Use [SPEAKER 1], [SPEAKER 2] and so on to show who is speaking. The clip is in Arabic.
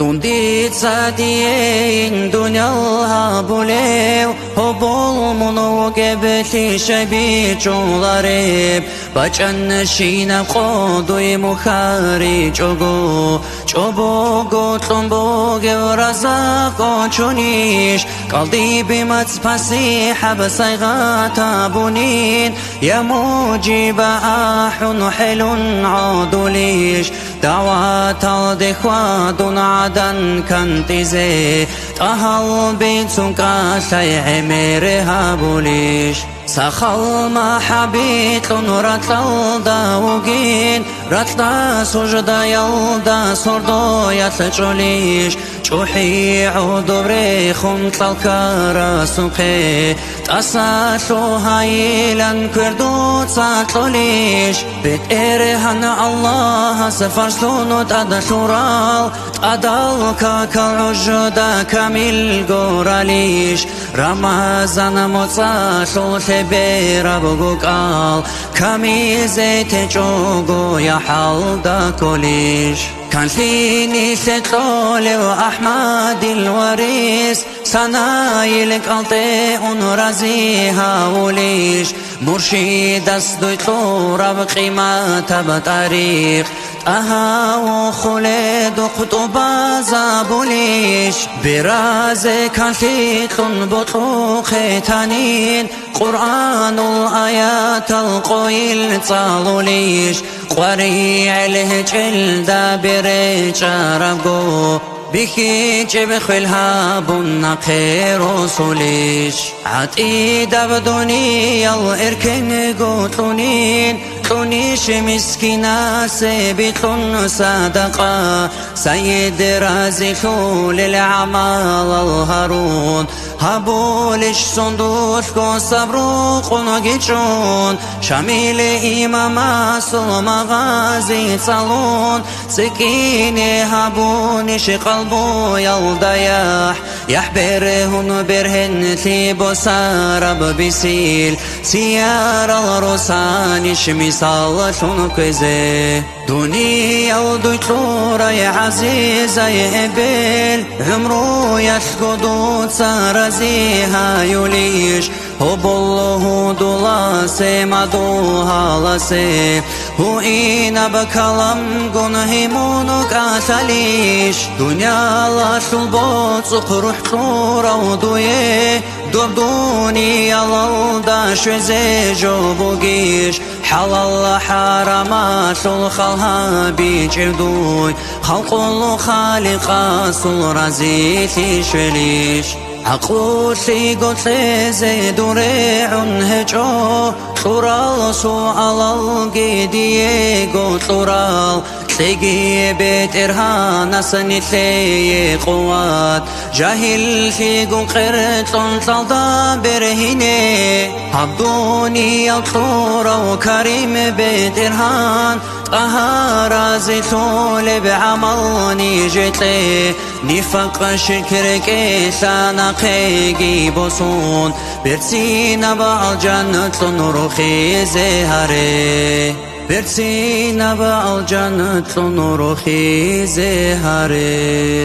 [SPEAKER 1] Тундица диен дунялга булев Хобол муну гебети шаби чулареб Бачан шина қодуи мухари чого Чобого тломбо гевраза кончуниш Қалди бимат спаси حبسيغا تابونين يا موجب آحن حلن عادوليش دعوات الدخوة دون عدن كنتزي تهل بيتسنك شيء ميرها بوليش سخل ما حبيت رتل داوغين رتل سجدا يلدا سردو يتلجوليش جوحي عودو بريخم تلكارا سوقي تأساتلو هايلان كردو تساتلوليش بيت إيرهان الله سفرسلونو تادا شورال تادال كالعجودا كامل غوراليش رمضان موصاشو تبيرا بوغوكال كاميزي تجوغو يا حالدا كوليش كان فيني ستولي وأحمد الوريس سنايلك ألطيء رزيها وليش مرشد أصدقو بقيمة بتاريخ أها خلد قطبا زابوليش برازي كان في بطلو ختانين قرآن الآيات القويل تصالوليش قريع الهجل دابر جاربو بكي جبخ الهاب النقير رسوليش عتيد بدوني الاركن قوتلونين تونيش مسكينة سيبتون صدقة سيد رازقو للعمال الهارون هبولش صندوق كو صبرو قنوغيشون شامل إمام سلم غازي صالون سكيني هبونش قلبو يلدياح يحبرهن برهن ثيبو سارب بسيل سيار الرسانش مثال شنكزي دنيا ودكتورة يا عزيزة يا هبل عمرو يشقدو تسارزيها يوليش هو الله دولاسي مدوها لسي هو إينا بكلام قنهمونك أساليش دنيا لاش البوت سقروح طورة ودويه دردوني يلالدا شوزي جوبوغيش حلال حرامات الخلها بيجردوي خلق الله خالق سل رزيتي شليش عقلو سيقوت لزي دوريع هجو طورال سؤال القيدي قوت طورال تيجي بيت إرهان سنتي قوات جاهل في قرط صلدا برهيني عبدوني الطورة وكريم بيت إرهان طهارة زيتول بعملني جيتلي نفق شكرك سانقي بصون برسينا بالجنة روخي زهري برسينا بالجنة روخي زهري